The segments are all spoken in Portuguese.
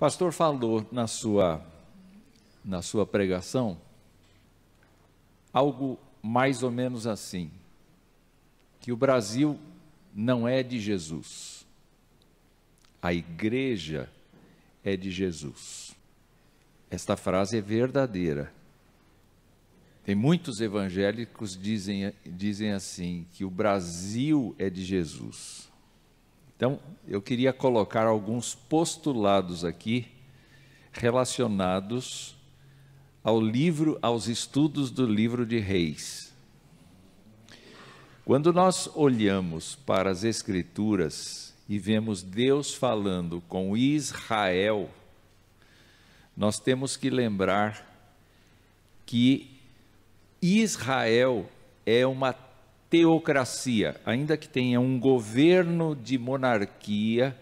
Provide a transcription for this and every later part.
pastor falou na sua pregação algo mais ou menos assim, que o Brasil não é de Jesus, a igreja é de Jesus. Esta frase é verdadeira. Tem muitos evangélicos que dizem assim, que o Brasil é de Jesus. Então, eu queria colocar alguns postulados aqui relacionados aos estudos do livro de Reis. Quando nós olhamos para as Escrituras e vemos Deus falando com Israel, nós temos que lembrar que Israel é uma teocracia, ainda que tenha um governo de monarquia,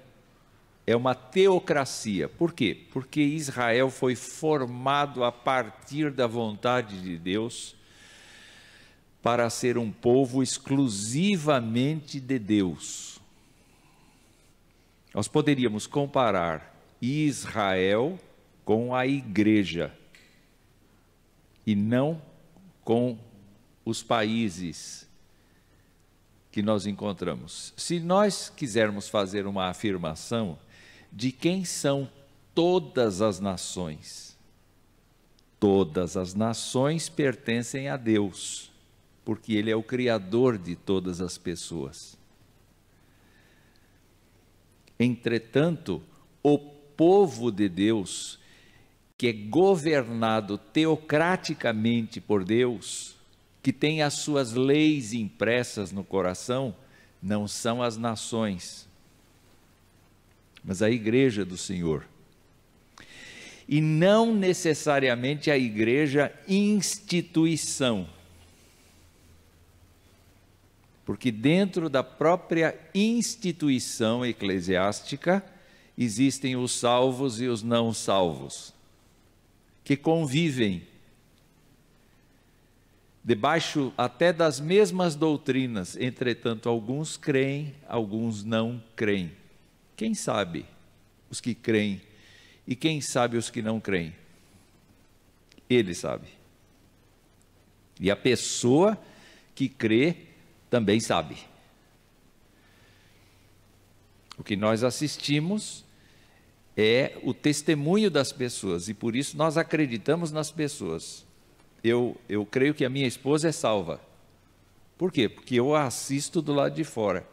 é uma teocracia. Por quê? Porque Israel foi formado a partir da vontade de Deus para ser um povo exclusivamente de Deus. Nós poderíamos comparar Israel com a igreja e não com os países que nós encontramos. Se nós quisermos fazer uma afirmação de quem são todas as nações pertencem a Deus, porque Ele é o Criador de todas as pessoas. Entretanto, o povo de Deus, que é governado teocraticamente por Deus, que tem as suas leis impressas no coração, não são as nações, mas a igreja do Senhor. E não necessariamente a igreja instituição, porque dentro da própria instituição eclesiástica existem os salvos e os não salvos, que convivem debaixo até das mesmas doutrinas. Entretanto, alguns creem, alguns não creem. Quem sabe os que creem e quem sabe os que não creem? Ele sabe. E a pessoa que crê também sabe. O que nós assistimos é o testemunho das pessoas, e por isso nós acreditamos nas pessoas. Eu creio que a minha esposa é salva. Por quê? Porque eu a assisto do lado de fora.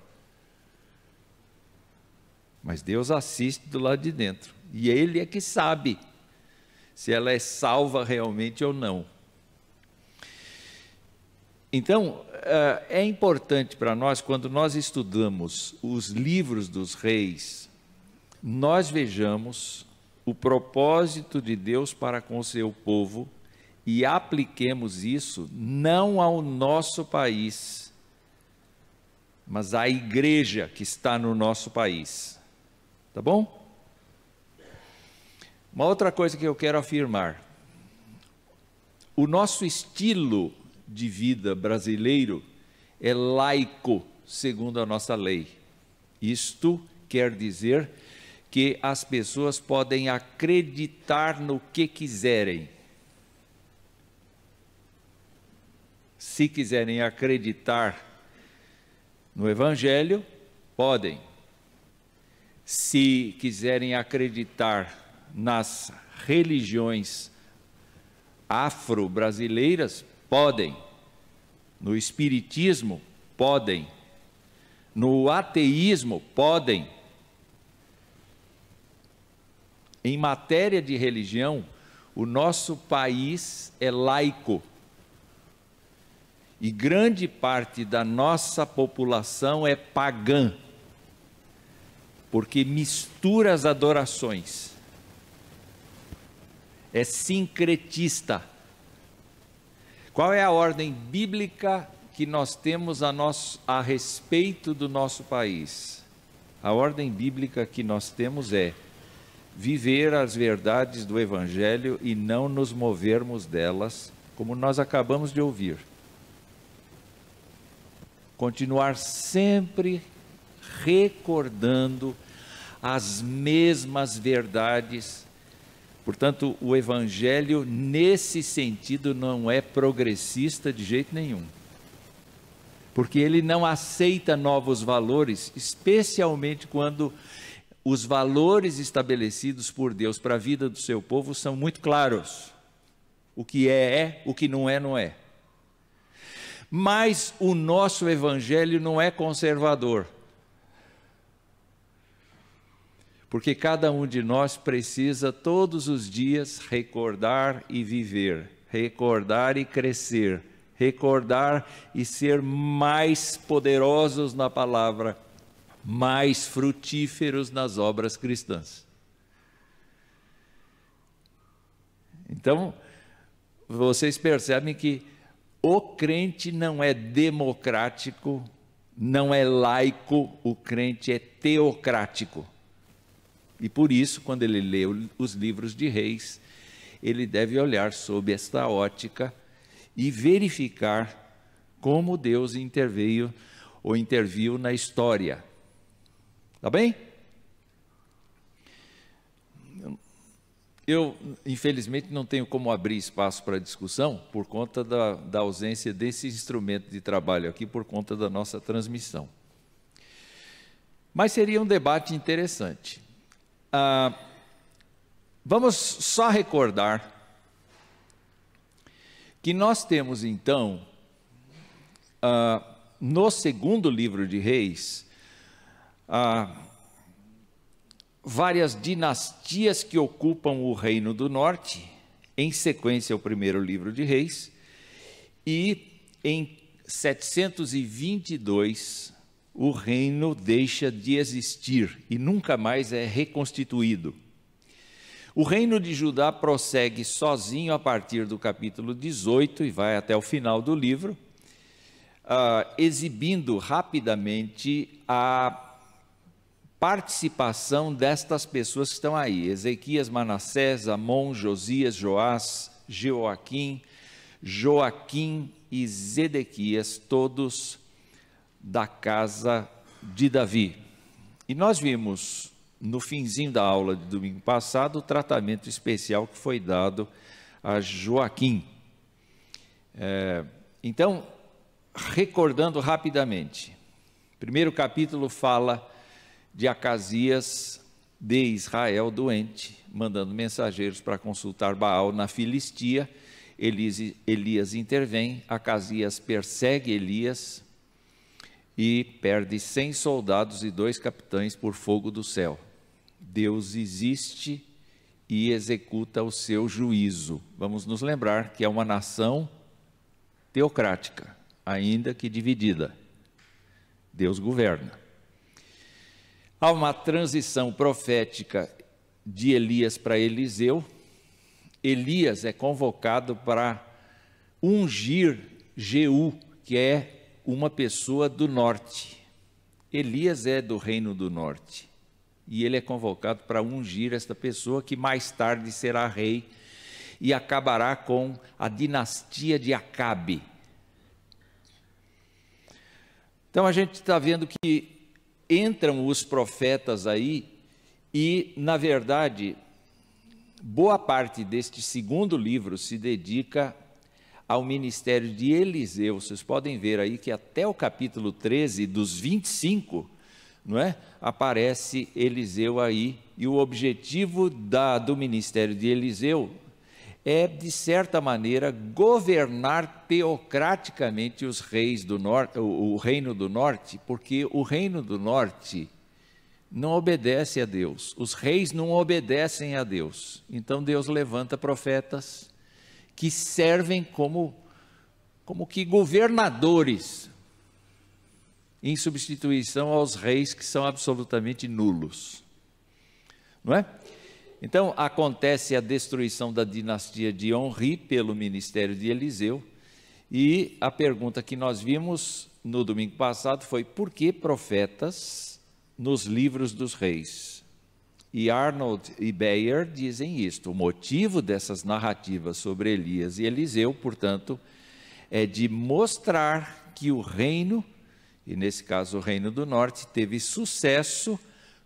Mas Deus assiste do lado de dentro. E Ele é que sabe se ela é salva realmente ou não. Então, é importante para nós, quando nós estudamos os livros dos reis, nós vejamos o propósito de Deus para com o seu povo e apliquemos isso não ao nosso país, mas à igreja que está no nosso país. Tá bom? Uma outra coisa que eu quero afirmar: o nosso estilo de vida brasileiro é laico, segundo a nossa lei. Isto quer dizer que as pessoas podem acreditar no que quiserem. Se quiserem acreditar no Evangelho, podem. Se quiserem acreditar nas religiões afro-brasileiras, podem. No espiritismo, podem. No ateísmo, podem. Em matéria de religião, o nosso país é laico. E grande parte da nossa população é pagã, porque mistura as adorações. É sincretista. Qual é a ordem bíblica que nós temos a respeito do nosso país? A ordem bíblica que nós temos é viver as verdades do Evangelho e não nos movermos delas, como nós acabamos de ouvir. Continuar sempre recordando as mesmas verdades. Portanto, o Evangelho, nesse sentido, não é progressista de jeito nenhum. Porque ele não aceita novos valores, especialmente quando os valores estabelecidos por Deus para a vida do seu povo são muito claros. O que é, o que não é, não é. Mas o nosso Evangelho não é conservador. Porque cada um de nós precisa todos os dias recordar e viver, recordar e crescer, recordar e ser mais poderosos na palavra, mais frutíferos nas obras cristãs. Então, vocês percebem que o crente não é democrático, não é laico, o crente é teocrático. E por isso, quando ele lê os livros de Reis, ele deve olhar sob esta ótica e verificar como Deus interviu na história. Tá bem? Eu, infelizmente, não tenho como abrir espaço para discussão por conta da ausência desse instrumento de trabalho aqui, por conta da nossa transmissão. Mas seria um debate interessante. Vamos só recordar que nós temos, então, no segundo livro de Reis, várias dinastias que ocupam o Reino do Norte, em sequência ao primeiro livro de Reis, e em 722 o reino deixa de existir e nunca mais é reconstituído. O reino de Judá prossegue sozinho a partir do capítulo 18 e vai até o final do livro, exibindo rapidamente a participação destas pessoas que estão aí: Ezequias, Manassés, Amon, Josias, Joás, Joaquim e Zedequias, todos da casa de Davi. E nós vimos no finzinho da aula de domingo passado o tratamento especial que foi dado a Joaquim. Então, recordando rapidamente, o primeiro capítulo fala de Acasias de Israel doente, mandando mensageiros para consultar Baal na Filistia. Elias intervém, Acasias persegue Elias e perde 100 soldados e 2 capitães por fogo do céu. Deus existe e executa o seu juízo. Vamos nos lembrar que é uma nação teocrática, ainda que dividida. Deus governa. Há uma transição profética de Elias para Eliseu. Elias é convocado para ungir Jeú, que é uma pessoa do norte. Elias é do reino do norte. E ele é convocado para ungir esta pessoa que mais tarde será rei e acabará com a dinastia de Acabe. Então a gente está vendo que entram os profetas aí e, na verdade, boa parte deste segundo livro se dedica ao ministério de Eliseu. Vocês podem ver aí que até o capítulo 13, dos 25, não é? Aparece Eliseu aí, e o objetivo do ministério de Eliseu é, de certa maneira, governar teocraticamente os reis do norte, o reino do norte, porque o reino do norte não obedece a Deus, os reis não obedecem a Deus. Então Deus levanta profetas que servem como que governadores, em substituição aos reis que são absolutamente nulos, não é? Então acontece a destruição da dinastia de Onri pelo ministério de Eliseu, e a pergunta que nós vimos no domingo passado foi: por que profetas nos livros dos reis? E Arnold e Bayer dizem isto: o motivo dessas narrativas sobre Elias e Eliseu, portanto, é de mostrar que o reino, e nesse caso o reino do norte, teve sucesso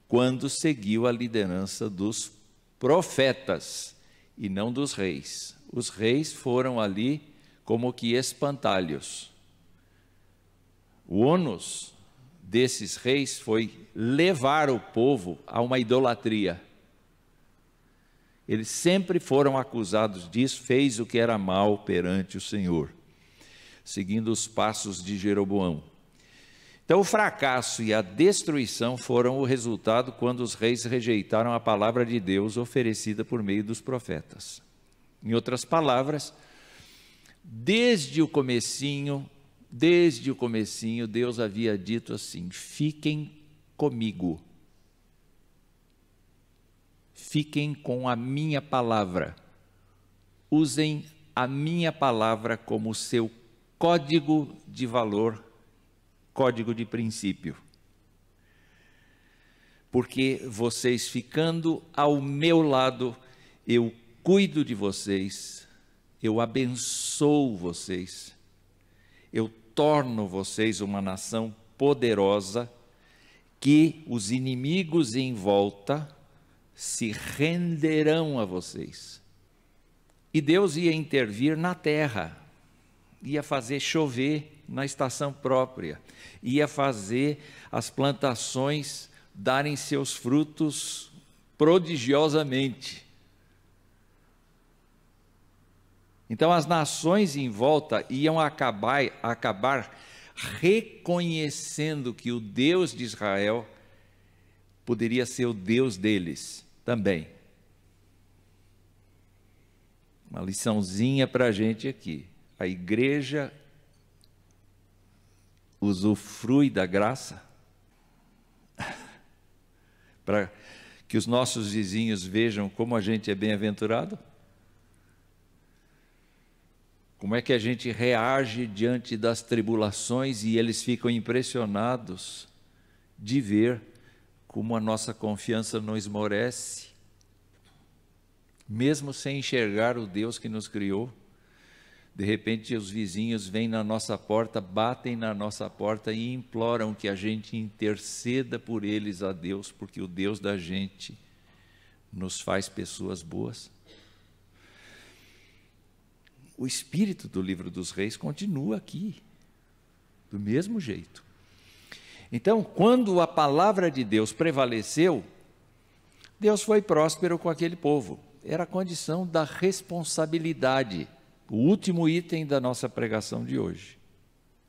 quando seguiu a liderança dos profetas e não dos reis. Os reis foram ali como que espantalhos. O ônus desses reis foi levar o povo a uma idolatria. Eles sempre foram acusados disso, fez o que era mal perante o Senhor, seguindo os passos de Jeroboão. Então o fracasso e a destruição foram o resultado quando os reis rejeitaram a palavra de Deus oferecida por meio dos profetas. Em outras palavras, desde o comecinho, Deus havia dito assim: fiquem comigo, fiquem com a minha palavra, usem a minha palavra como seu código de valor, código de princípio. Porque vocês ficando ao meu lado, eu cuido de vocês, eu abençoo vocês, eu torno vocês uma nação poderosa, que os inimigos em volta se renderão a vocês. E Deus ia intervir na terra, ia fazer chover na estação própria, ia fazer as plantações darem seus frutos prodigiosamente. Então as nações em volta iam acabar reconhecendo que o Deus de Israel poderia ser o Deus deles também. Uma liçãozinha para a gente aqui. A igreja usufrui da graça para que os nossos vizinhos vejam como a gente é bem-aventurado? Como é que a gente reage diante das tribulações e eles ficam impressionados de ver como a nossa confiança não esmorece, mesmo sem enxergar o Deus que nos criou. De repente os vizinhos vêm na nossa porta, batem na nossa porta e imploram que a gente interceda por eles a Deus, porque o Deus da gente nos faz pessoas boas. O espírito do livro dos reis continua aqui, do mesmo jeito. Então, quando a palavra de Deus prevaleceu, Deus foi próspero com aquele povo. Era a condição da responsabilidade. O último item da nossa pregação de hoje.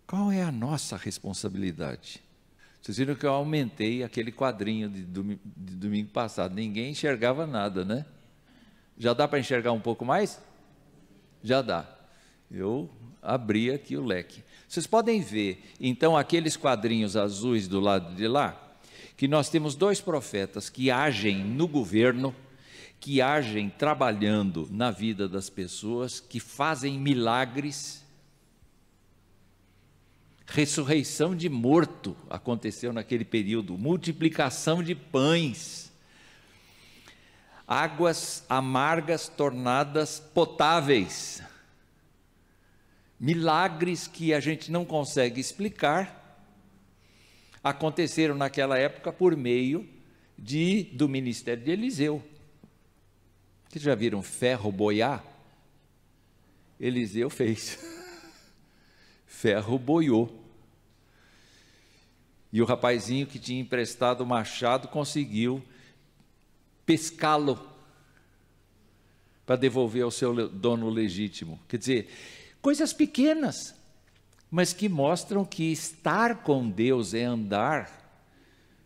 Qual é a nossa responsabilidade? Vocês viram que eu aumentei aquele quadrinho de domingo passado. Ninguém enxergava nada, né? Já dá para enxergar um pouco mais? Já dá. Eu abri aqui o leque. Vocês podem ver, então, aqueles quadrinhos azuis do lado de lá, que nós temos dois profetas que agem no governo, que agem trabalhando na vida das pessoas, que fazem milagres. Ressurreição de morto aconteceu naquele período, multiplicação de pães, águas amargas tornadas potáveis, milagres que a gente não consegue explicar, aconteceram naquela época por meio do ministério de Eliseu. Vocês já viram ferro boiar? Eliseu fez. Ferro boiou. E o rapazinho que tinha emprestado o machado conseguiu pescá-lo para devolver ao seu dono legítimo. Quer dizer, coisas pequenas, mas que mostram que estar com Deus é andar,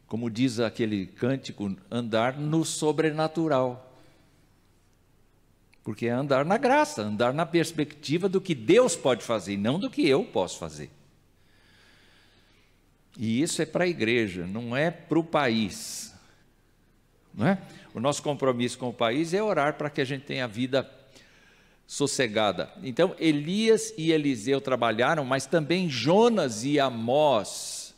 como diz aquele cântico, andar no sobrenatural. Porque é andar na graça, andar na perspectiva do que Deus pode fazer, não do que eu posso fazer. E isso é para a igreja, não é para o país. Não é? O nosso compromisso com o país é orar para que a gente tenha vida sossegada. Então, Elias e Eliseu trabalharam, mas também Jonas e Amós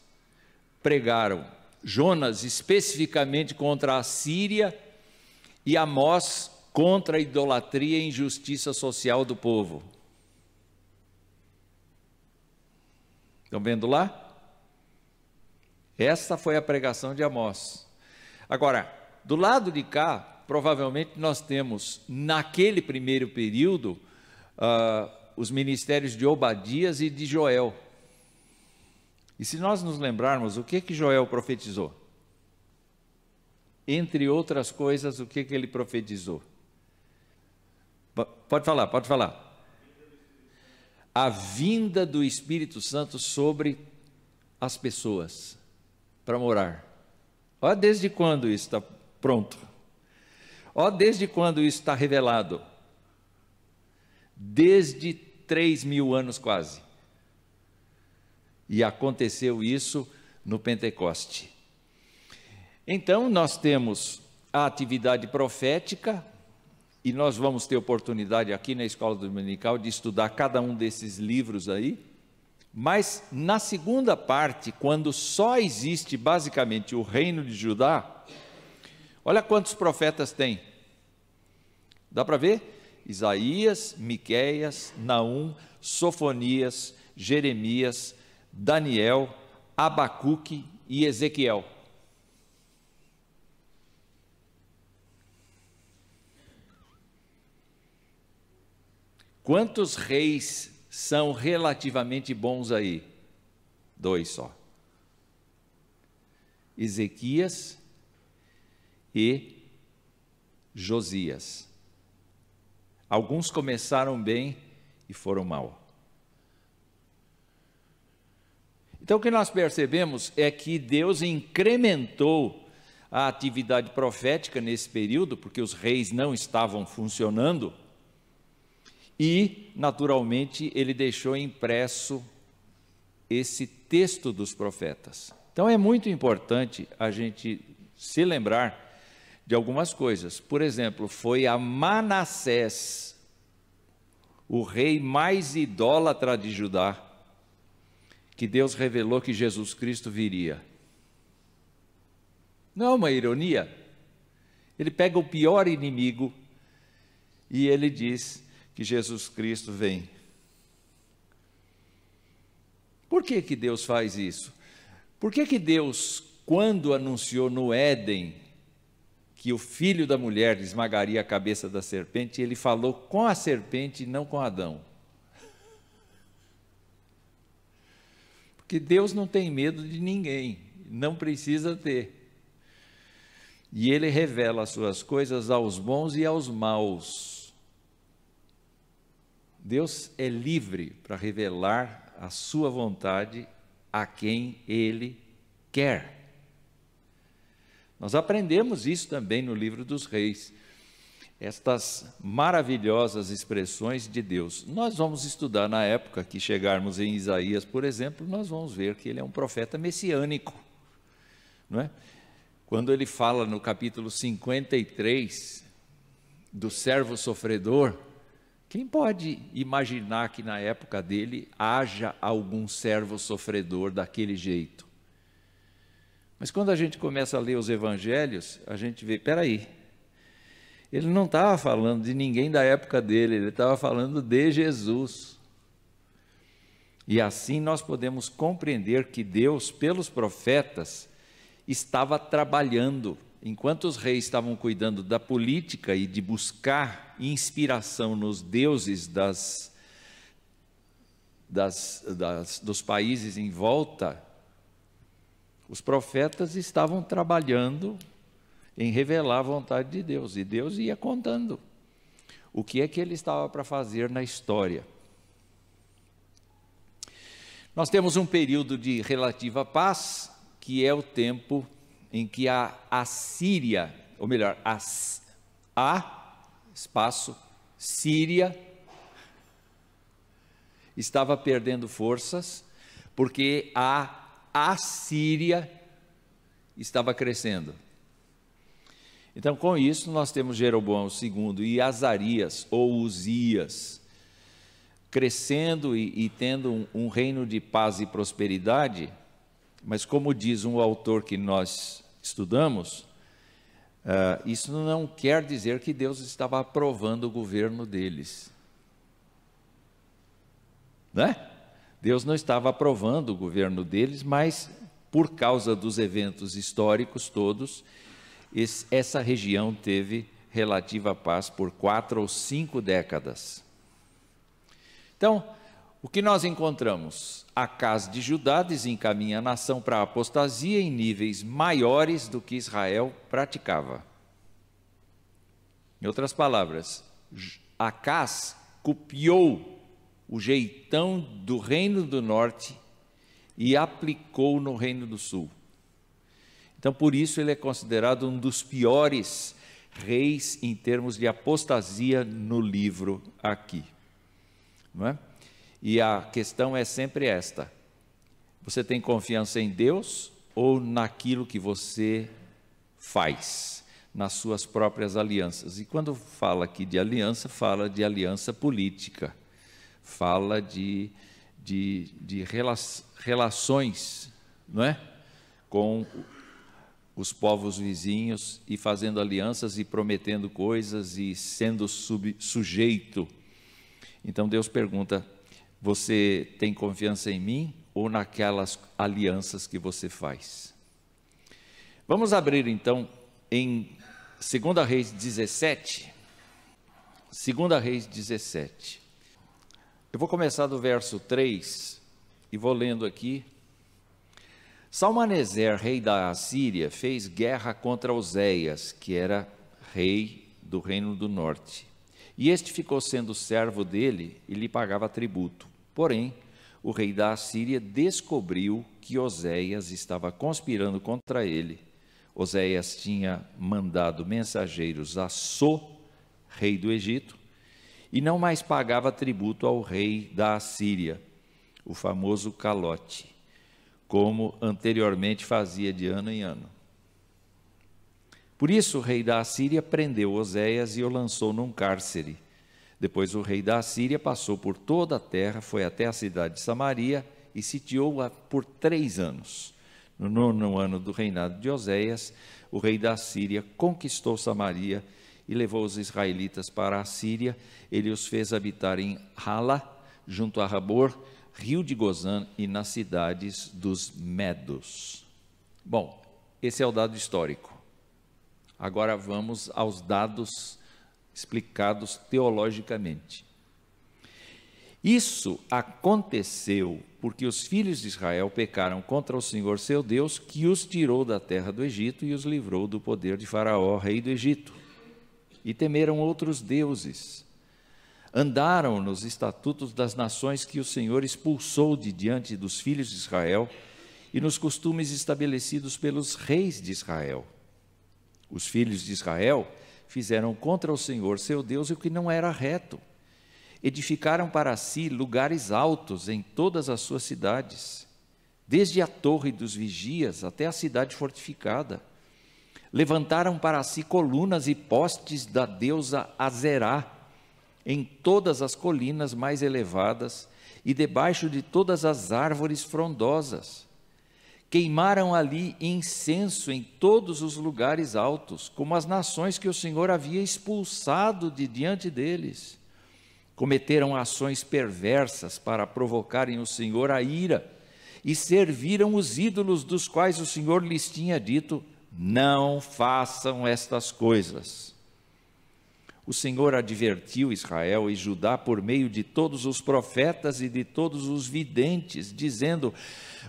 pregaram. Jonas especificamente contra a Síria e Amós contra a idolatria e injustiça social do povo. Estão vendo lá? Essa foi a pregação de Amós. Agora, do lado de cá, provavelmente nós temos, naquele primeiro período, os ministérios de Obadias e de Joel. E se nós nos lembrarmos, o que Joel profetizou? Entre outras coisas, o que ele profetizou? Pode falar, pode falar. A vinda do Espírito Santo sobre as pessoas, para morar. Ó, desde quando isso está pronto? Ó, desde quando isso está revelado? Desde 3.000 anos quase. E aconteceu isso no Pentecoste. Então, nós temos a atividade profética, e nós vamos ter oportunidade aqui na Escola Dominical de estudar cada um desses livros aí, mas na segunda parte, quando só existe basicamente o reino de Judá, olha quantos profetas tem. Dá para ver? Isaías, Miqueias, Naum, Sofonias, Jeremias, Daniel, Abacuque e Ezequiel. Quantos reis são relativamente bons aí? 2 só. Ezequias e Josias. Alguns começaram bem e foram mal. Então o que nós percebemos é que Deus incrementou a atividade profética nesse período, porque os reis não estavam funcionando, e, naturalmente, ele deixou impresso esse texto dos profetas. Então é muito importante a gente se lembrar de algumas coisas. Por exemplo, foi a Manassés, o rei mais idólatra de Judá, que Deus revelou que Jesus Cristo viria. Não é uma ironia? Ele pega o pior inimigo e ele diz que Jesus Cristo vem. Por que Deus faz isso? Por que Deus, quando anunciou no Éden que o filho da mulher esmagaria a cabeça da serpente, ele falou com a serpente e não com Adão? Porque Deus não tem medo de ninguém, não precisa ter. E ele revela as suas coisas aos bons e aos maus. Deus é livre para revelar a sua vontade a quem Ele quer. Nós aprendemos isso também no livro dos Reis, estas maravilhosas expressões de Deus. Nós vamos estudar na época que chegarmos em Isaías, por exemplo, nós vamos ver que ele é um profeta messiânico, não é? Quando ele fala no capítulo 53 do servo sofredor, quem pode imaginar que na época dele haja algum servo sofredor daquele jeito? Mas quando a gente começa a ler os evangelhos, a gente vê, peraí, ele não estava falando de ninguém da época dele, ele estava falando de Jesus. E assim nós podemos compreender que Deus, pelos profetas, estava trabalhando. Enquanto os reis estavam cuidando da política e de buscar inspiração nos deuses dos países em volta, os profetas estavam trabalhando em revelar a vontade de Deus, e Deus ia contando o que é que ele estava para fazer na história. Nós temos um período de relativa paz, que é o tempo em que a Síria, ou melhor, Síria, estava perdendo forças, porque a Assíria estava crescendo. Então, com isso, nós temos Jeroboão II e Azarias, ou Uzias, crescendo e tendo um reino de paz e prosperidade, mas como diz um autor que nós estudamos, isso não quer dizer que Deus estava aprovando o governo deles. Né? Deus não estava aprovando o governo deles, mas por causa dos eventos históricos todos, essa região teve relativa paz por 4 ou 5 décadas. Então, o que nós encontramos? Acás de Judá desencaminha a nação para a apostasia em níveis maiores do que Israel praticava. Em outras palavras, Acás copiou o jeitão do reino do norte e aplicou no reino do sul. Então, por isso ele é considerado um dos piores reis em termos de apostasia no livro aqui, não é? E a questão é sempre esta: você tem confiança em Deus ou naquilo que você faz, nas suas próprias alianças? E quando fala aqui de aliança, fala de aliança política, fala de relações, não é? Com os povos vizinhos, e fazendo alianças e prometendo coisas e sendo sujeito. Então Deus pergunta: você tem confiança em mim ou naquelas alianças que você faz? Vamos abrir então em 2 Reis 17. 2 Reis 17. Eu vou começar do verso 3 e vou lendo aqui. Salmaneser, rei da Assíria, fez guerra contra Oséias, que era rei do reino do norte. E este ficou sendo servo dele e lhe pagava tributo. Porém, o rei da Assíria descobriu que Oséias estava conspirando contra ele. Oséias tinha mandado mensageiros a So, rei do Egito, e não mais pagava tributo ao rei da Assíria, o famoso calote, como anteriormente fazia de ano em ano. Por isso o rei da Assíria prendeu Oséias e o lançou num cárcere. Depois o rei da Assíria passou por toda a terra, foi até a cidade de Samaria e sitiou-a por 3 anos. No 9º ano do reinado de Oséias, o rei da Assíria conquistou Samaria e levou os israelitas para a Síria. Ele os fez habitar em Hala, junto a Rabor, rio de Gozã e nas cidades dos Medos. Bom, esse é o dado histórico. Agora vamos aos dados explicados teologicamente. Isso aconteceu porque os filhos de Israel pecaram contra o Senhor seu Deus, que os tirou da terra do Egito e os livrou do poder de Faraó, rei do Egito. E temeram outros deuses. Andaram nos estatutos das nações que o Senhor expulsou de diante dos filhos de Israel e nos costumes estabelecidos pelos reis de Israel. Os filhos de Israel fizeram contra o Senhor seu Deus o que não era reto. Edificaram para si lugares altos em todas as suas cidades, desde a torre dos vigias até a cidade fortificada. Levantaram para si colunas e postes da deusa Azerá em todas as colinas mais elevadas e debaixo de todas as árvores frondosas. Queimaram ali incenso em todos os lugares altos, como as nações que o Senhor havia expulsado de diante deles. Cometeram ações perversas para provocarem o Senhor a ira, e serviram os ídolos dos quais o Senhor lhes tinha dito: não façam estas coisas. O Senhor advertiu Israel e Judá por meio de todos os profetas e de todos os videntes, dizendo: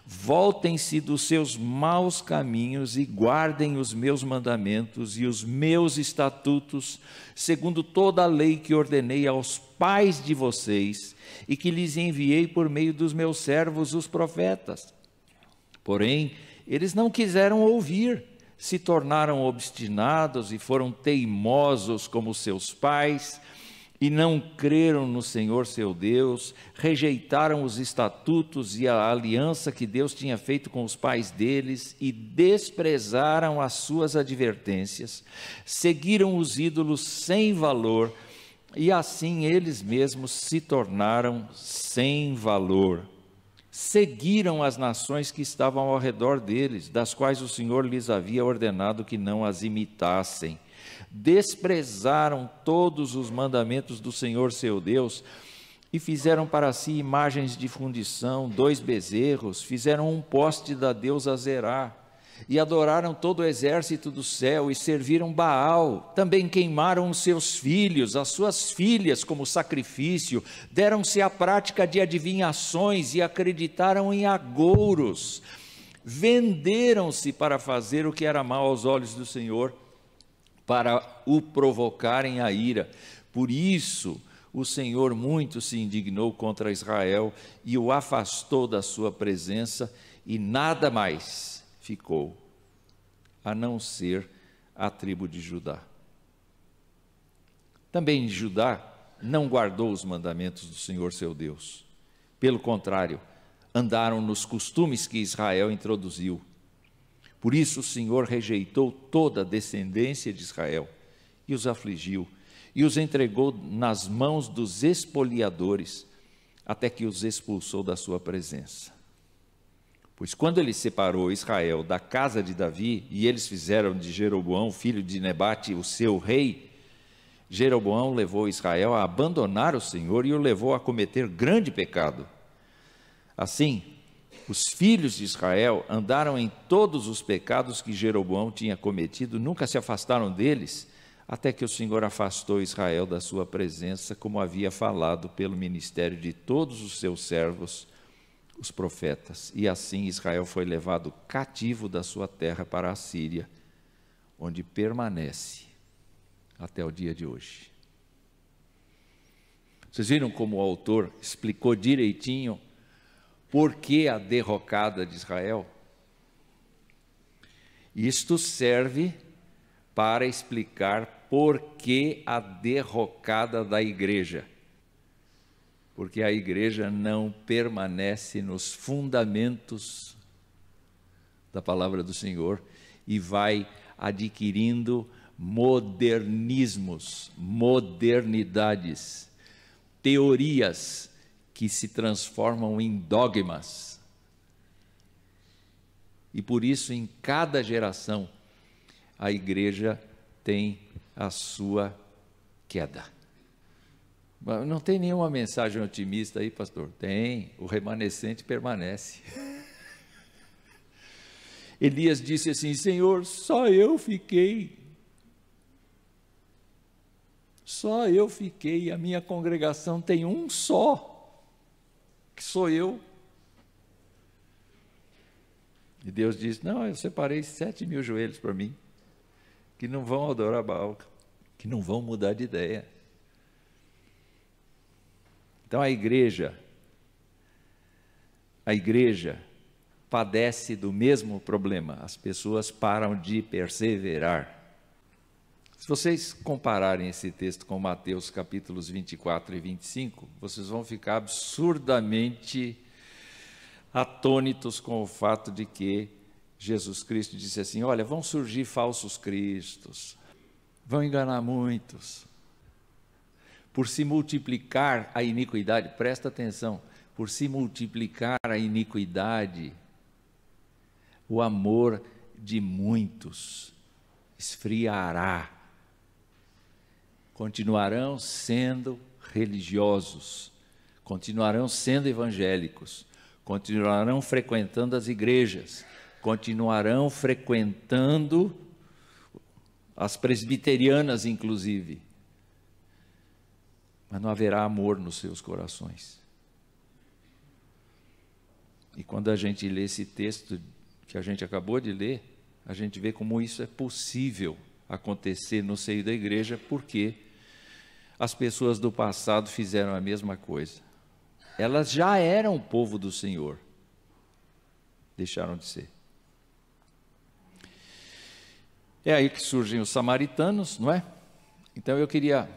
voltem-se dos seus maus caminhos e guardem os meus mandamentos e os meus estatutos, segundo toda a lei que ordenei aos pais de vocês e que lhes enviei por meio dos meus servos, os profetas. Porém, eles não quiseram ouvir, se tornaram obstinados e foram teimosos como seus pais, e não creram no Senhor seu Deus, rejeitaram os estatutos e a aliança que Deus tinha feito com os pais deles e desprezaram as suas advertências, seguiram os ídolos sem valor e assim eles mesmos se tornaram sem valor. Seguiram as nações que estavam ao redor deles, das quais o Senhor lhes havia ordenado que não as imitassem. Desprezaram todos os mandamentos do Senhor seu Deus e fizeram para si imagens de fundição, 2 bezerros, fizeram um poste da deusa Azerá. e adoraram todo o exército do céu, e serviram Baal. Também queimaram os seus filhos, as suas filhas como sacrifício, deram-se à prática de adivinhações e acreditaram em agouros. Venderam-se para fazer o que era mal aos olhos do Senhor, para o provocarem a ira. Por isso o Senhor muito se indignou contra Israel e o afastou da sua presença, e nada mais ficou, a não ser a tribo de Judá. Também Judá não guardou os mandamentos do Senhor seu Deus. Pelo contrário, andaram nos costumes que Israel introduziu. Por isso o Senhor rejeitou toda a descendência de Israel e os afligiu, e os entregou nas mãos dos espoliadores, até que os expulsou da sua presença. Pois quando ele separou Israel da casa de Davi, e eles fizeram de Jeroboão, filho de Nebate, o seu rei, Jeroboão levou Israel a abandonar o Senhor e o levou a cometer grande pecado. Assim, os filhos de Israel andaram em todos os pecados que Jeroboão tinha cometido, nunca se afastaram deles, até que o Senhor afastou Israel da sua presença, como havia falado pelo ministério de todos os seus servos, os profetas. E assim Israel foi levado cativo da sua terra para a Síria, onde permanece até o dia de hoje. Vocês viram como o autor explicou direitinho por que a derrocada de Israel? Isto serve para explicar por que a derrocada da igreja. Porque a igreja não permanece nos fundamentos da palavra do Senhor e vai adquirindo modernismos, modernidades, teorias que se transformam em dogmas. E por isso, em cada geração, a igreja tem a sua queda. Não tem nenhuma mensagem otimista aí, pastor? Tem, o remanescente permanece. Elias disse assim: Senhor, só eu fiquei, a minha congregação tem um só, que sou eu. E Deus disse: não, eu separei 7.000 joelhos para mim, que não vão adorar Baal, que não vão mudar de ideia. Então a igreja padece do mesmo problema, as pessoas param de perseverar. Se vocês compararem esse texto com Mateus capítulos 24 e 25, vocês vão ficar absurdamente atônitos com o fato de que Jesus Cristo disse assim: olha, vão surgir falsos cristos, vão enganar muitos. Por se multiplicar a iniquidade, presta atenção, por se multiplicar a iniquidade, o amor de muitos esfriará. Continuarão sendo religiosos, continuarão sendo evangélicos, continuarão frequentando as igrejas, continuarão frequentando as presbiterianas, inclusive, mas não haverá amor nos seus corações. E quando a gente lê esse texto que a gente acabou de ler, a gente vê como isso é possível acontecer no seio da igreja, porque as pessoas do passado fizeram a mesma coisa. Elas já eram o povo do Senhor, deixaram de ser. É aí que surgem os samaritanos, não é? Então eu queria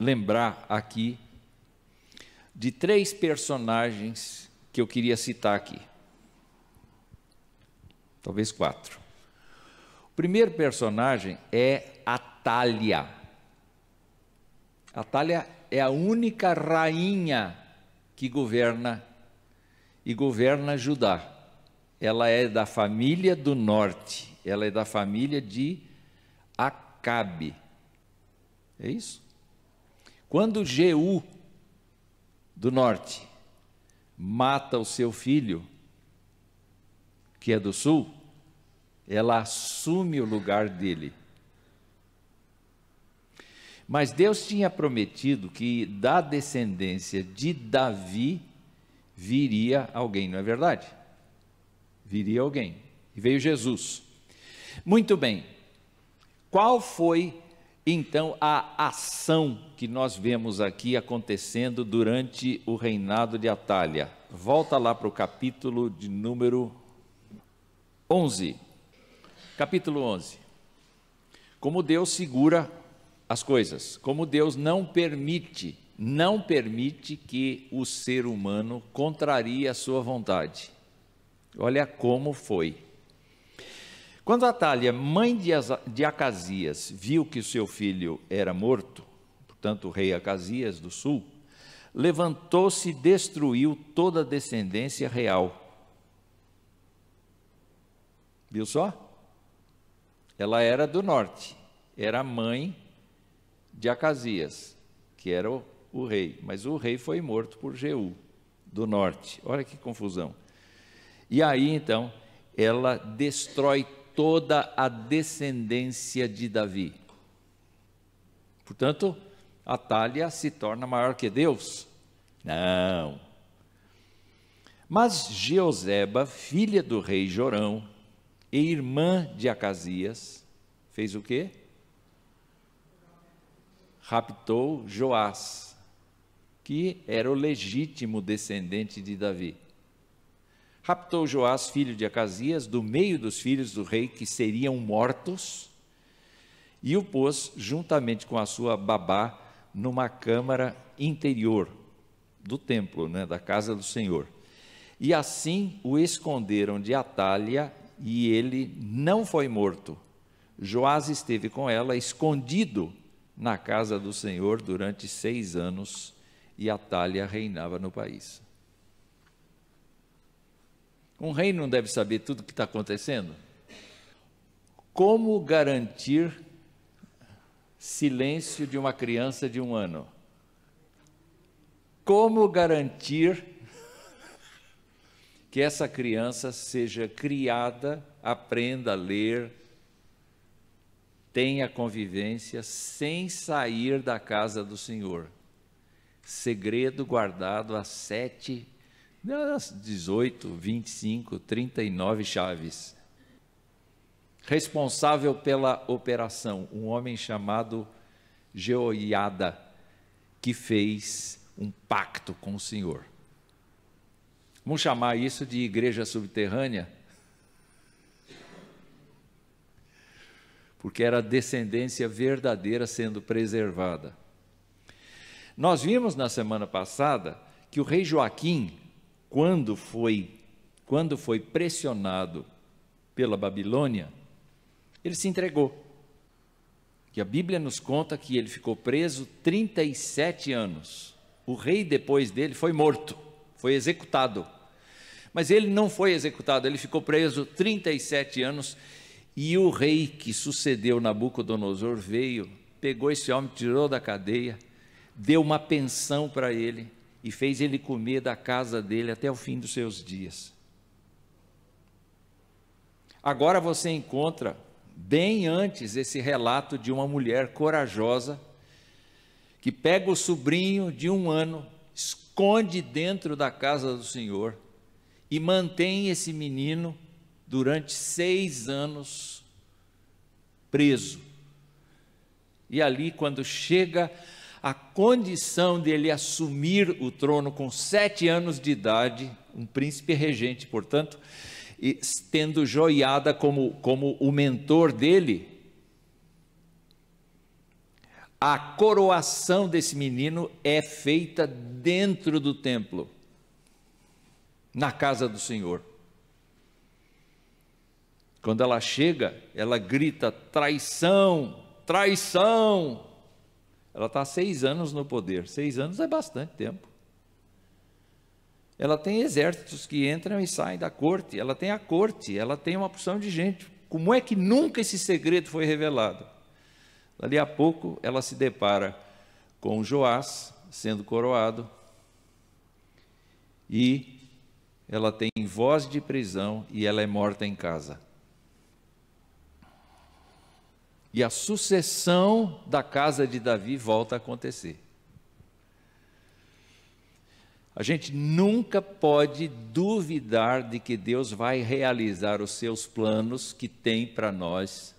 lembrar aqui de 3 personagens que eu queria citar aqui. Talvez 4. O primeiro personagem é Atália. Atália é a única rainha que governa Judá. Ela é da família do norte, ela é da família de Acabe. É isso? Quando Jeú, do norte, mata o seu filho, que é do sul, ela assume o lugar dele. Mas Deus tinha prometido que da descendência de Davi viria alguém, não é verdade? Viria alguém, e veio Jesus. Muito bem, qual foi então a ação que nós vemos aqui acontecendo durante o reinado de Atália? Volta lá para o capítulo de número 11. Capítulo 11. Como Deus segura as coisas, como Deus não permite que o ser humano contrarie a sua vontade. Olha como foi. Quando Atália, mãe de Acasias, viu que o seu filho era morto, portanto o rei Acasias do sul, levantou-se e destruiu toda a descendência real. Viu só? Ela era do norte, era mãe de Acasias, que era o rei, mas o rei foi morto por Jeú, do norte. Olha que confusão. E aí então, ela destrói toda a descendência de Davi. Portanto, Atália se torna maior que Deus? Não. Mas Jeoseba, filha do rei Jorão, e irmã de Acasias, fez o quê? Raptou Joás, que era o legítimo descendente de Davi. Raptou Joás, filho de Acasias, do meio dos filhos do rei que seriam mortos, e o pôs juntamente com a sua babá numa câmara interior do templo, da casa do Senhor. E assim o esconderam de Atália, e ele não foi morto. Joás esteve com ela, escondido na casa do Senhor durante 6 anos, e Atália reinava no país. Um rei não deve saber tudo o que está acontecendo? Como garantir silêncio de uma criança de 1 ano? Como garantir que essa criança seja criada, aprenda a ler, tenha convivência sem sair da casa do Senhor? Segredo guardado a 7, 18, 25, 39 chaves. Responsável pela operação, um homem chamado Jeoiada, que fez um pacto com o Senhor. Vamos chamar isso de igreja subterrânea? Porque era a descendência verdadeira sendo preservada. Nós vimos na semana passada que o rei Joaquim, quando foi pressionado pela Babilônia, ele se entregou. E a Bíblia nos conta que ele ficou preso 37 anos. O rei depois dele foi morto, foi executado. Mas ele não foi executado, ele ficou preso 37 anos, e o rei que sucedeu Nabucodonosor veio, pegou esse homem, tirou da cadeia, deu uma pensão para ele e fez ele comer da casa dele até o fim dos seus dias. Agora você encontra, bem antes, esse relato de uma mulher corajosa que pega o sobrinho de 1 ano, esconde dentro da casa do Senhor e mantém esse menino durante 6 anos preso. E ali, quando chega a condição dele assumir o trono com 7 anos de idade, um príncipe regente, portanto, e tendo Joiada como o mentor dele, a coroação desse menino é feita dentro do templo, na casa do Senhor. Quando ela chega, ela grita: traição, traição. Ela está há 6 anos no poder. 6 anos é bastante tempo. Ela tem exércitos que entram e saem da corte, ela tem a corte, ela tem uma porção de gente. Como é que nunca esse segredo foi revelado? Dali a pouco ela se depara com Joás sendo coroado, e ela tem voz de prisão e ela é morta em casa. e a sucessão da casa de Davi volta a acontecer. A gente nunca pode duvidar de que Deus vai realizar os seus planos que tem para nós.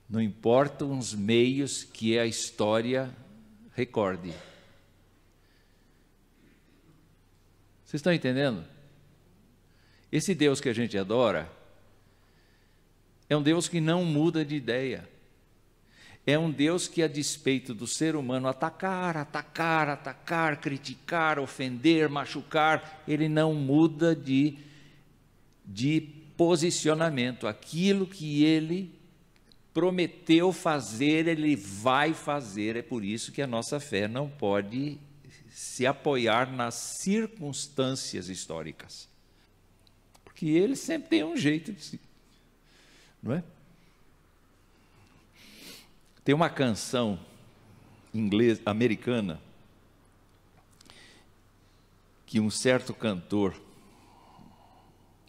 Não importam os meios que a história recorde. Vocês estão entendendo? Esse Deus que a gente adora é um Deus que não muda de ideia. É um Deus que, a despeito do ser humano atacar, criticar, ofender, machucar, ele não muda de posicionamento. Aquilo que ele prometeu fazer, ele vai fazer. É por isso que a nossa fé não pode se apoiar nas circunstâncias históricas. Porque ele sempre tem um jeito de se... Não é? Tem uma canção inglesa, americana, que um certo cantor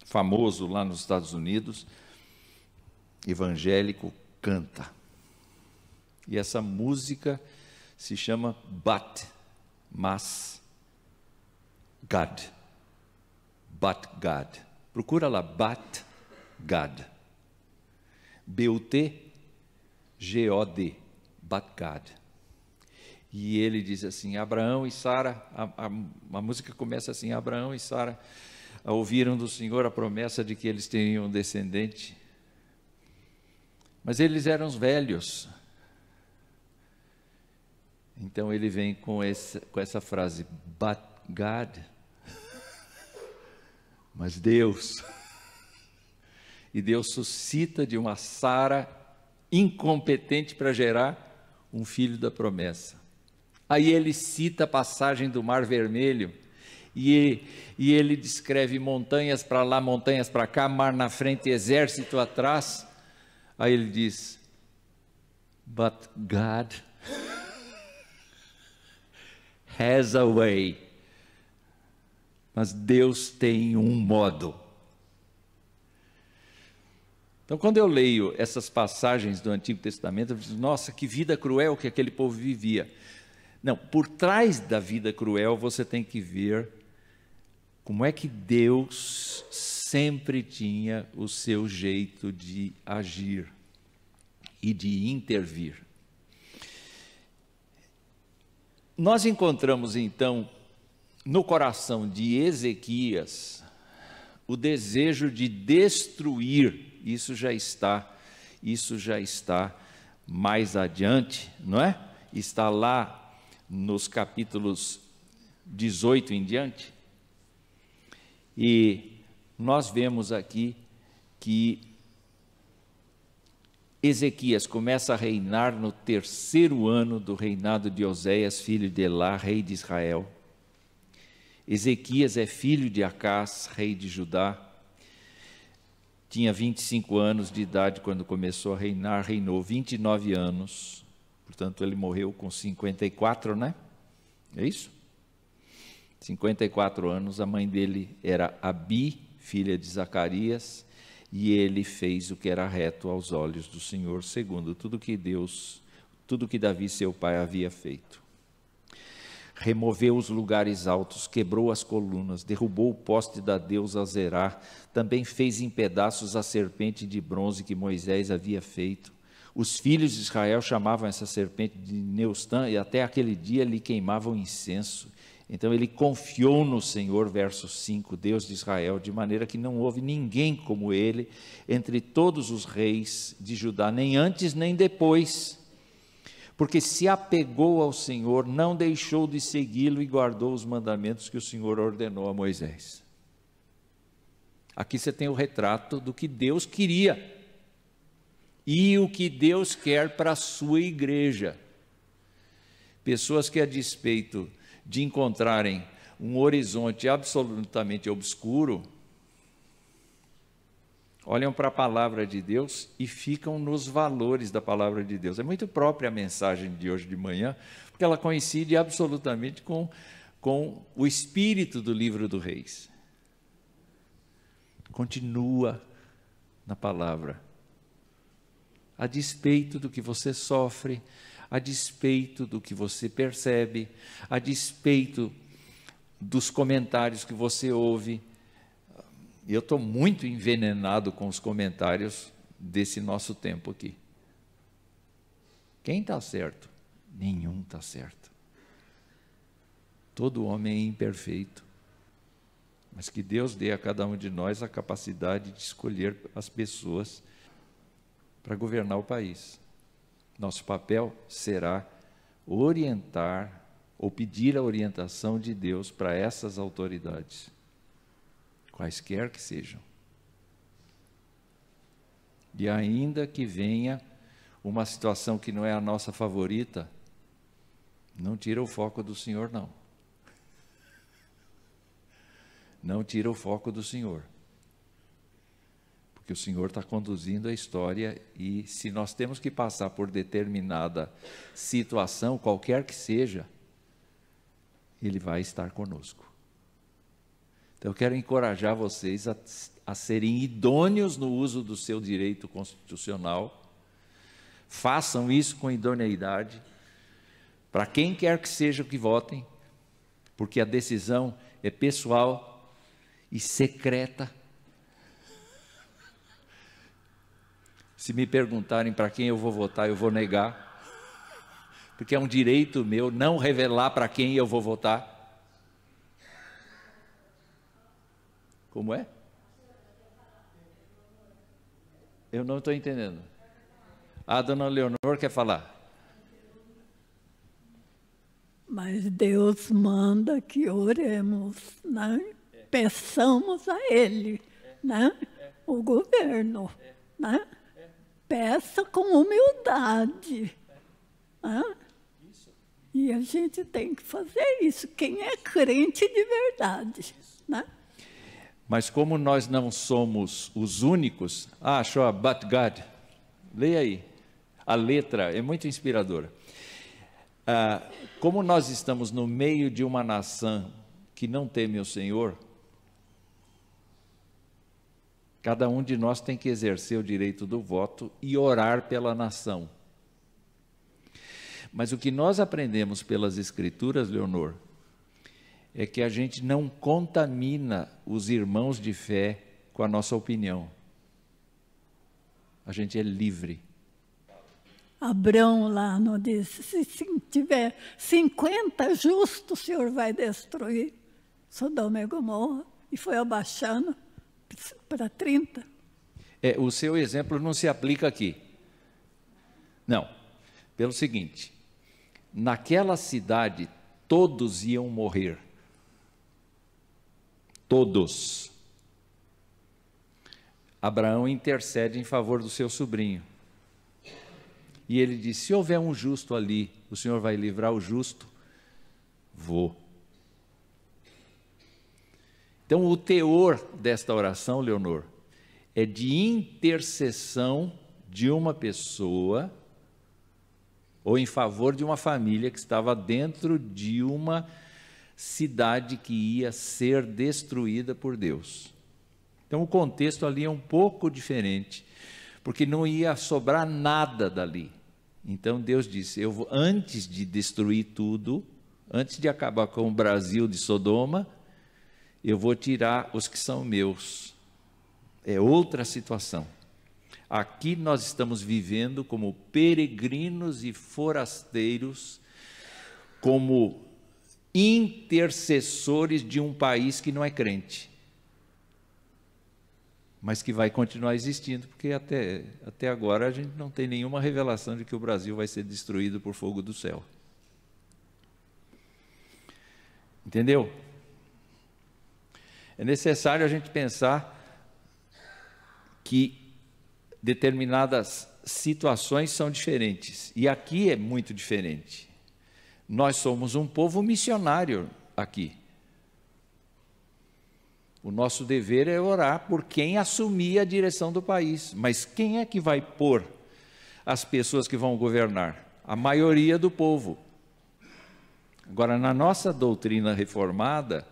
famoso lá nos Estados Unidos, evangélico, canta. E essa música se chama Mas God. But God. Procura lá, But God. B-U-T-G-O-D, But God. E ele diz assim, Abraão e Sara, a música começa assim, Abraão e Sara ouviram do Senhor a promessa de que eles teriam um descendente, mas eles eram velhos. Então ele vem com essa frase, But God, mas Deus... E Deus suscita de uma Sara incompetente para gerar um filho da promessa. Aí ele cita a passagem do Mar Vermelho, e ele descreve montanhas para lá, montanhas para cá, mar na frente, exército atrás. Aí ele diz, But God has a way. Mas Deus tem um modo. Então, quando eu leio essas passagens do Antigo Testamento, eu digo, nossa, que vida cruel que aquele povo vivia. Não, por trás da vida cruel, você tem que ver como é que Deus sempre tinha o seu jeito de agir e de intervir. Nós encontramos, então, no coração de Ezequias, o desejo de destruir. Isso já está mais adiante, não é? Está lá nos capítulos 18 em diante. E nós vemos aqui que Ezequias começa a reinar no 3º ano do reinado de Oséias, filho de Elá, rei de Israel. Ezequias é filho de Acás, rei de Judá. Tinha 25 anos de idade quando começou a reinar, reinou 29 anos, portanto ele morreu com 54, né? É isso? 54 anos, a mãe dele era Abi, filha de Zacarias, e ele fez o que era reto aos olhos do Senhor, segundo tudo que Davi, seu pai, havia feito. Removeu os lugares altos, quebrou as colunas, derrubou o poste da deusa Azerá, também fez em pedaços a serpente de bronze que Moisés havia feito. Os filhos de Israel chamavam essa serpente de Neustã, e até aquele dia lhe queimavam incenso. Então ele confiou no Senhor, verso 5, Deus de Israel, de maneira que não houve ninguém como ele entre todos os reis de Judá, nem antes nem depois. Porque se apegou ao Senhor, não deixou de segui-lo e guardou os mandamentos que o Senhor ordenou a Moisés. Aqui você tem o retrato do que Deus queria e o que Deus quer para a sua igreja. Pessoas que, a despeito de encontrarem um horizonte absolutamente obscuro, olham para a palavra de Deus e ficam nos valores da palavra de Deus. É muito própria a mensagem de hoje de manhã, porque ela coincide absolutamente com o espírito do livro do Reis. Continua na palavra, a despeito do que você sofre, a despeito do que você percebe, a despeito dos comentários que você ouve. Eu estou muito envenenado com os comentários desse nosso tempo aqui. Quem está certo? Nenhum está certo. Todo homem é imperfeito. Mas que Deus dê a cada um de nós a capacidade de escolher as pessoas para governar o país. Nosso papel será orientar ou pedir a orientação de Deus para essas autoridades, quaisquer que sejam. E ainda que venha uma situação que não é a nossa favorita, não tira o foco do Senhor, não. Não tira o foco do Senhor. Porque o Senhor está conduzindo a história e se nós temos que passar por determinada situação, qualquer que seja, Ele vai estar conosco. Então eu quero encorajar vocês a serem idôneos no uso do seu direito constitucional. Façam isso com idoneidade, para quem quer que seja que votem, porque a decisão é pessoal e secreta. Se me perguntarem para quem eu vou votar, eu vou negar, porque é um direito meu não revelar para quem eu vou votar. Como é? Eu não estou entendendo. A dona Leonor quer falar. Mas Deus manda que oremos, né? Peçamos a Ele, né? O governo, né? Peça com humildade. Né? E a gente tem que fazer isso, quem é crente de verdade. Né? Mas como nós não somos os únicos, achou but God, leia aí, a letra é muito inspiradora. Como nós estamos no meio de uma nação que não teme o Senhor, cada um de nós tem que exercer o direito do voto e orar pela nação. Mas o que nós aprendemos pelas Escrituras, Leonor, é que a gente não contamina os irmãos de fé com a nossa opinião. A gente é livre. Abrão lá não disse, se tiver 50 justos, o Senhor vai destruir Sodoma e Gomorra. E foi abaixando para 30. O seu exemplo não se aplica aqui. Não, pelo seguinte, naquela cidade todos iam morrer. Todos. Abraão intercede em favor do seu sobrinho. E ele diz, se houver um justo ali, o Senhor vai livrar o justo? Vou. Então, o teor desta oração, Leonor, é de intercessão de uma pessoa ou em favor de uma família que estava dentro de uma cidade que ia ser destruída por Deus. Então, o contexto ali é um pouco diferente, porque não ia sobrar nada dali. Então, Deus disse, antes de destruir tudo, antes de acabar com o Brasil de Sodoma, eu vou tirar os que são meus. É outra situação. Aqui nós estamos vivendo como peregrinos e forasteiros, como intercessores de um país que não é crente, mas que vai continuar existindo, porque até agora a gente não tem nenhuma revelação de que o Brasil vai ser destruído por fogo do céu. Entendeu? É necessário a gente pensar que determinadas situações são diferentes, e aqui é muito diferente. Nós somos um povo missionário aqui. O nosso dever é orar por quem assumir a direção do país, mas quem é que vai pôr as pessoas que vão governar? A maioria do povo. Agora, na nossa doutrina reformada,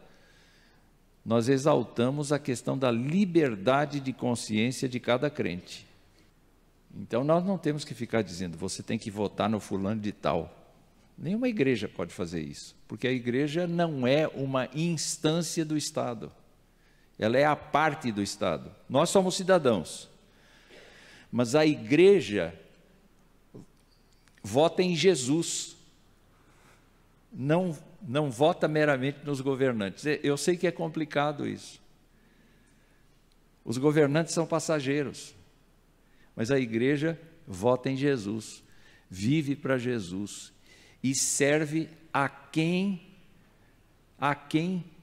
nós exaltamos a questão da liberdade de consciência de cada crente. Então nós não temos que ficar dizendo, você tem que votar no fulano de tal. Nenhuma igreja pode fazer isso, porque a igreja não é uma instância do Estado. Ela é a parte do Estado. Nós somos cidadãos. Mas a igreja vota em Jesus. Não vota meramente nos governantes. Eu sei que é complicado isso. Os governantes são passageiros. Mas a igreja vota em Jesus, vive para Jesus e serve a quem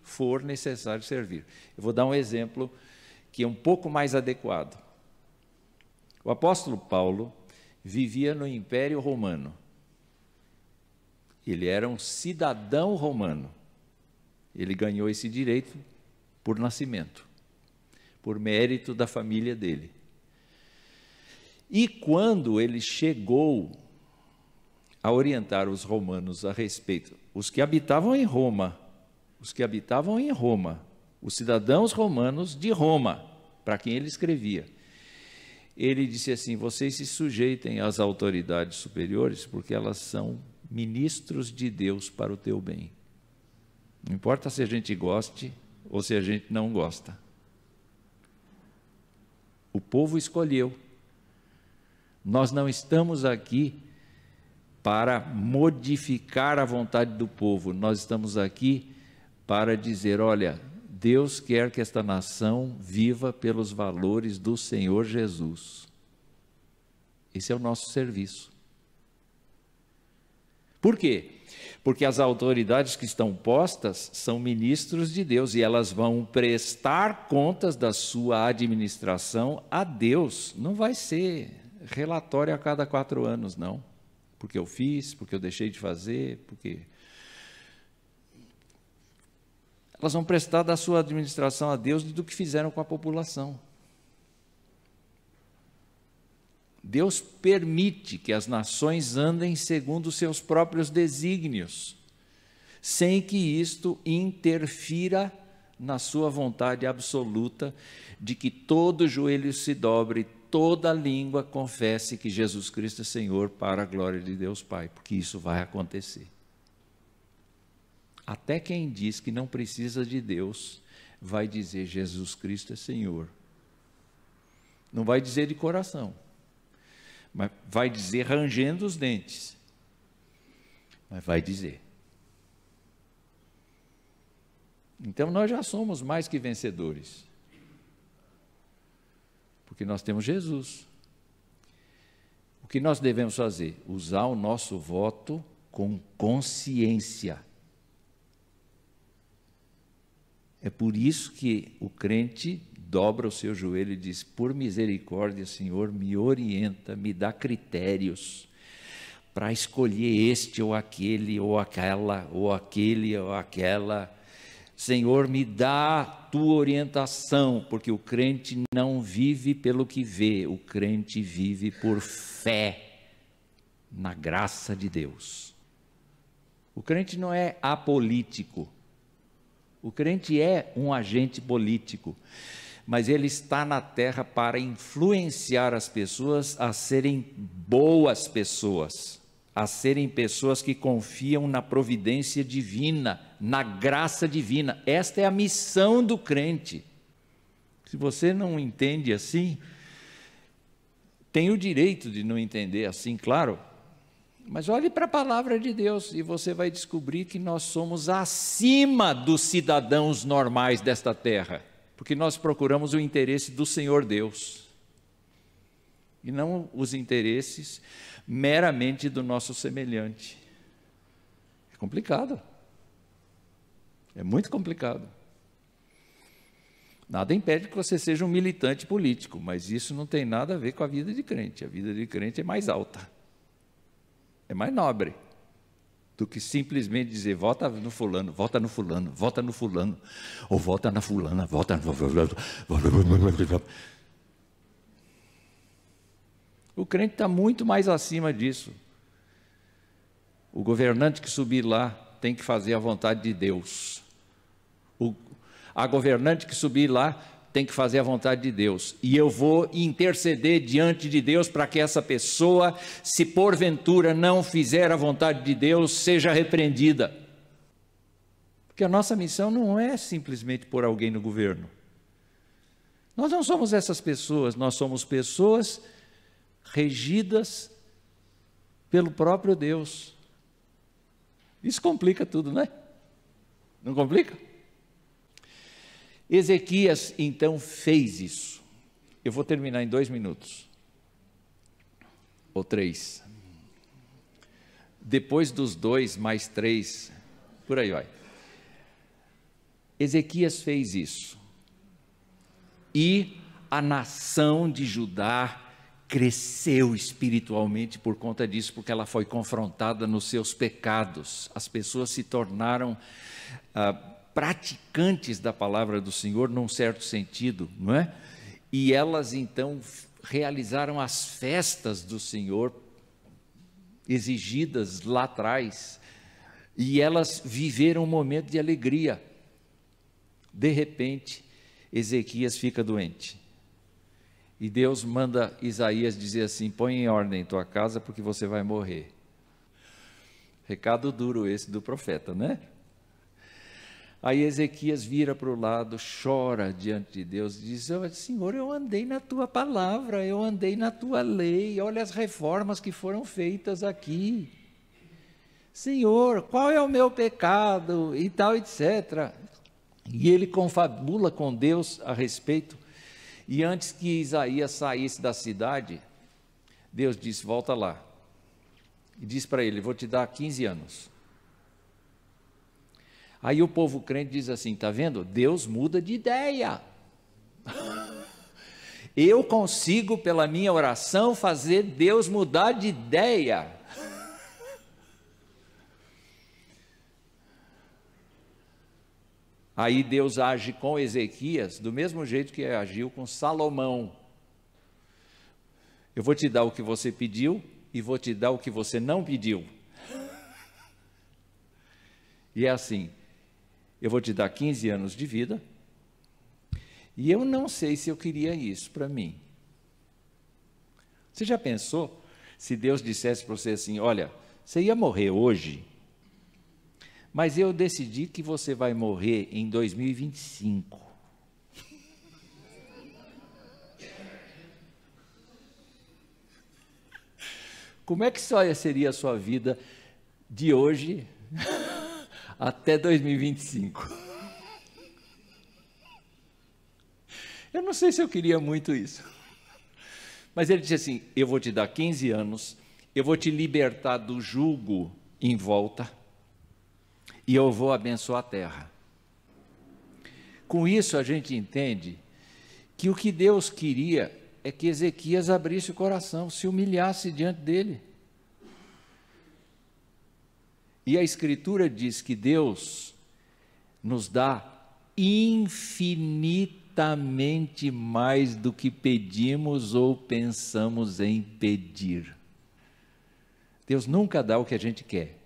for necessário servir. Eu vou dar um exemplo que é um pouco mais adequado. O apóstolo Paulo vivia no Império Romano. Ele era um cidadão romano. Ele ganhou esse direito por nascimento, por mérito da família dele. E quando ele chegou a orientar os romanos a respeito, os que habitavam em Roma, os cidadãos romanos de Roma, para quem ele escrevia, ele disse assim: vocês se sujeitem às autoridades superiores, porque elas são ministros de Deus para o teu bem. Não importa se a gente goste ou se a gente não gosta. O povo escolheu. Nós não estamos aqui para modificar a vontade do povo, nós estamos aqui para dizer, olha, Deus quer que esta nação viva pelos valores do Senhor Jesus. Esse é o nosso serviço. Por quê? Porque as autoridades que estão postas são ministros de Deus e elas vão prestar contas da sua administração a Deus. Não vai ser relatório a cada 4 anos, não. Porque eu fiz, porque eu deixei de fazer, porque... Elas vão prestar da sua administração a Deus do que fizeram com a população. Deus permite que as nações andem segundo os seus próprios desígnios, sem que isto interfira na sua vontade absoluta de que todo joelho se dobre, toda língua confesse que Jesus Cristo é Senhor para a glória de Deus Pai, porque isso vai acontecer. Até quem diz que não precisa de Deus vai dizer Jesus Cristo é Senhor. Não vai dizer de coração, mas vai dizer rangendo os dentes. Mas vai dizer. Então nós já somos mais que vencedores. Porque nós temos Jesus. O que nós devemos fazer? Usar o nosso voto com consciência. É por isso que o crente dobra o seu joelho e diz, por misericórdia, Senhor, me orienta, me dá critérios para escolher este ou aquele, ou aquela, ou aquele ou aquela. Senhor, me dá tua orientação, porque o crente não vive pelo que vê, o crente vive por fé na graça de Deus. O crente não é apolítico, o crente é um agente político, mas ele está na terra para influenciar as pessoas a serem boas pessoas, a serem pessoas que confiam na providência divina, na graça divina. Esta é a missão do crente. Se você não entende assim, tem o direito de não entender assim, claro, mas olhe para a palavra de Deus e você vai descobrir que nós somos acima dos cidadãos normais desta terra, porque nós procuramos o interesse do Senhor Deus e não os interesses meramente do nosso semelhante. É complicado. É muito complicado. Nada impede que você seja um militante político, mas isso não tem nada a ver com a vida de crente. A vida de crente é mais alta, é mais nobre do que simplesmente dizer, vota no fulano, vota no fulano, vota no fulano, ou vota na fulana, vota no... O crente está muito mais acima disso. O governante que subir lá tem que fazer a vontade de Deus. A governante que subir lá tem que fazer a vontade de Deus, e eu vou interceder diante de Deus para que essa pessoa, se porventura não fizer a vontade de Deus, seja repreendida. Porque a nossa missão não é simplesmente pôr alguém no governo. Nós não somos essas pessoas, nós somos pessoas regidas pelo próprio Deus. Isso complica tudo, não é? Não complica? Ezequias, então, fez isso. Eu vou terminar em 2 minutos. Ou 3. Depois dos 2 mais 3, por aí vai. Ezequias fez isso. E a nação de Judá cresceu espiritualmente por conta disso, porque ela foi confrontada nos seus pecados. As pessoas se tornaram praticantes da palavra do Senhor, num certo sentido, não é? E elas então realizaram as festas do Senhor, exigidas lá atrás, e elas viveram um momento de alegria. De repente, Ezequias fica doente. E Deus manda Isaías dizer assim: põe em ordem tua casa, porque você vai morrer. Recado duro esse do profeta, né? Aí Ezequias vira para o lado, chora diante de Deus e diz: Senhor, eu andei na tua palavra, eu andei na tua lei, olha as reformas que foram feitas aqui. Senhor, qual é o meu pecado? E tal, etc. E ele confabula com Deus a respeito. E antes que Isaías saísse da cidade, Deus disse: volta lá. E disse para ele: vou te dar 15 anos. Aí o povo crente diz assim: está vendo? Deus muda de ideia. Eu consigo, pela minha oração, fazer Deus mudar de ideia. Aí Deus age com Ezequias do mesmo jeito que agiu com Salomão. Eu vou te dar o que você pediu e vou te dar o que você não pediu. E é assim: eu vou te dar 15 anos de vida, e eu não sei se eu queria isso para mim. Você já pensou se Deus dissesse para você assim: olha, você ia morrer hoje, mas eu decidi que você vai morrer em 2025. Como é que só seria a sua vida de hoje até 2025? Eu não sei se eu queria muito isso. Mas ele disse assim: eu vou te dar 15 anos, eu vou te libertar do jugo em volta, e eu vou abençoar a terra. Com isso a gente entende que o que Deus queria é que Ezequias abrisse o coração, se humilhasse diante dele. E a Escritura diz que Deus nos dá infinitamente mais do que pedimos ou pensamos em pedir. Deus nunca dá o que a gente quer.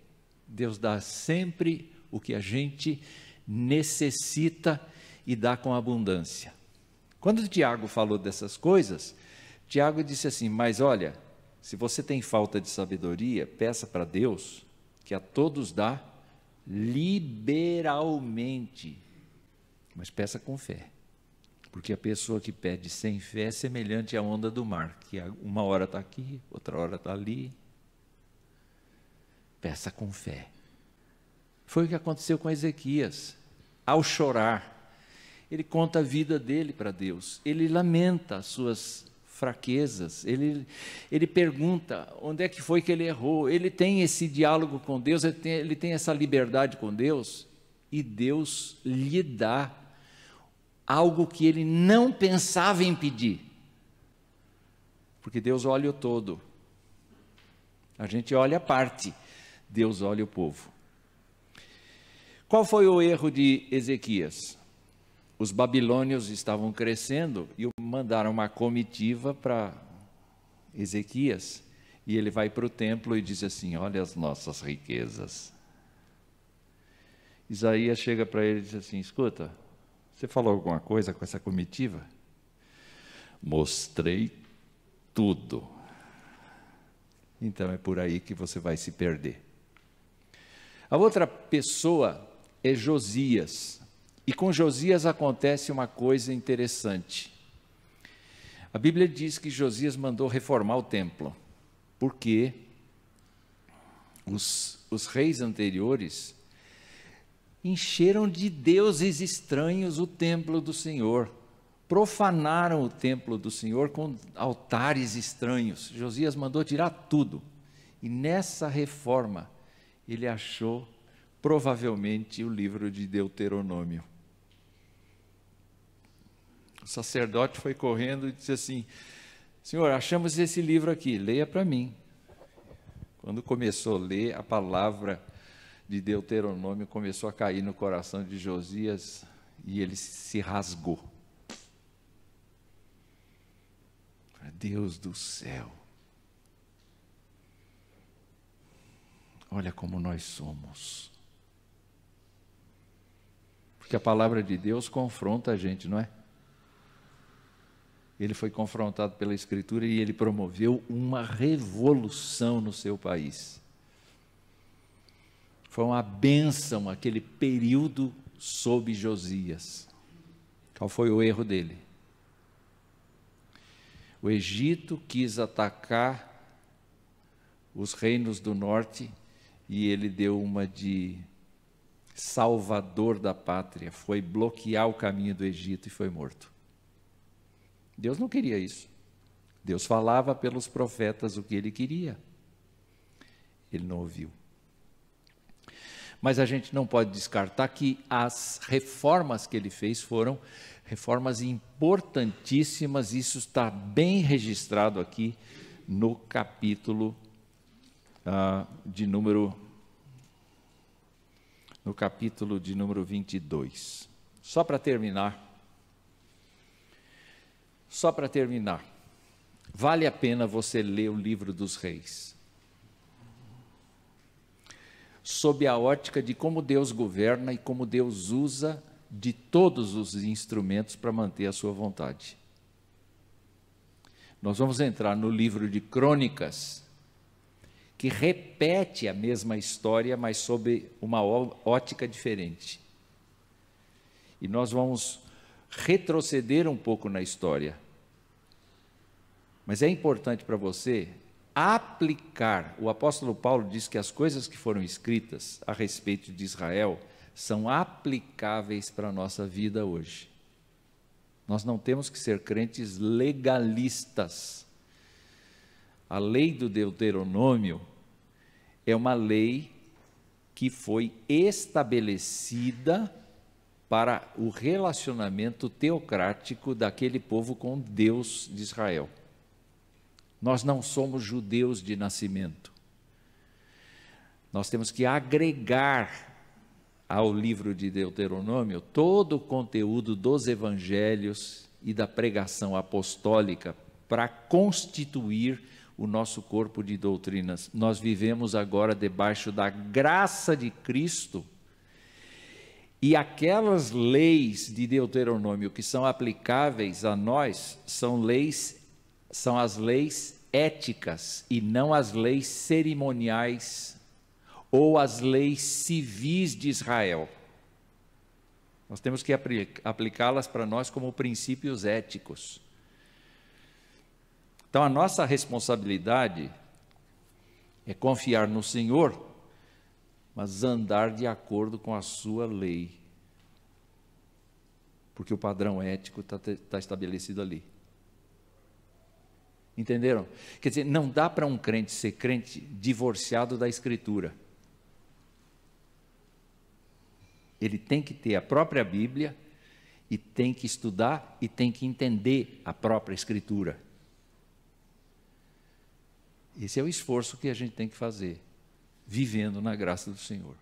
Deus dá sempre o que a gente necessita e dá com abundância. Quando Tiago falou dessas coisas, Tiago disse assim: mas olha, se você tem falta de sabedoria, peça para Deus, que a todos dá liberalmente, mas peça com fé, porque a pessoa que pede sem fé é semelhante à onda do mar, que uma hora está aqui, outra hora está ali. Peça com fé. Foi o que aconteceu com Ezequias. Ao chorar, ele conta a vida dele para Deus, ele lamenta as suas fraquezas, ele pergunta onde é que foi que ele errou, ele tem esse diálogo com Deus, ele tem essa liberdade com Deus, e Deus lhe dá algo que ele não pensava em pedir, porque Deus olha o todo, a gente olha a parte, Deus olha o povo. Qual foi o erro de Ezequias? Os babilônios estavam crescendo e mandaram uma comitiva para Ezequias, e ele vai para o templo e diz assim: olha as nossas riquezas. Isaías chega para ele e diz assim: escuta, Você falou alguma coisa com essa comitiva? Mostrei tudo. Então é por aí que você vai se perder. A outra pessoa é Josias. E com Josias acontece uma coisa interessante. A Bíblia diz que Josias mandou reformar o templo, porque os reis anteriores encheram de deuses estranhos o templo do Senhor, profanaram o templo do Senhor com altares estranhos. Josias mandou tirar tudo, e nessa reforma ele achou provavelmente o livro de Deuteronômio. O sacerdote foi correndo e disse assim: Senhor, achamos esse livro aqui, leia para mim. Quando começou a ler, a palavra de Deuteronômio começou a cair no coração de Josias e ele se rasgou. Deus do céu, olha como nós somos. Porque a palavra de Deus confronta a gente, não é? Ele foi confrontado pela Escritura e ele promoveu uma revolução no seu país. Foi uma bênção aquele período sob Josias. Qual foi o erro dele? O Egito quis atacar os reinos do norte e ele deu uma de salvador da pátria, foi bloquear o caminho do Egito e foi morto. Deus não queria isso. Deus falava pelos profetas o que ele queria. Ele não ouviu. Mas a gente não pode descartar que as reformas que ele fez foram reformas importantíssimas. Isso está bem registrado aqui no capítulo de número 22. Só para terminar, vale a pena você ler o livro dos reis, sob a ótica de como Deus governa e como Deus usa de todos os instrumentos para manter a sua vontade. Nós vamos entrar no livro de Crônicas, que repete a mesma história, mas sob uma ótica diferente. E nós vamos retroceder um pouco na história. Mas é importante para você aplicar. O apóstolo Paulo diz que as coisas que foram escritas a respeito de Israel são aplicáveis para a nossa vida hoje. Nós não temos que ser crentes legalistas. A lei do Deuteronômio é uma lei que foi estabelecida para o relacionamento teocrático daquele povo com Deus de Israel. Nós não somos judeus de nascimento. Nós temos que agregar ao livro de Deuteronômio todo o conteúdo dos evangelhos e da pregação apostólica para constituir o nosso corpo de doutrinas. Nós vivemos agora debaixo da graça de Cristo, e aquelas leis de Deuteronômio que são aplicáveis a nós são as leis éticas e não as leis cerimoniais ou as leis civis de Israel. Nós temos que aplicá-las para nós como princípios éticos. Então, a nossa responsabilidade é confiar no Senhor, mas andar de acordo com a sua lei, porque o padrão ético está estabelecido ali. Entenderam? Quer dizer, não dá para um crente ser crente divorciado da Escritura. Ele tem que ter a própria Bíblia, e tem que estudar, e tem que entender a própria Escritura. Esse é o esforço que a gente tem que fazer, vivendo na graça do Senhor.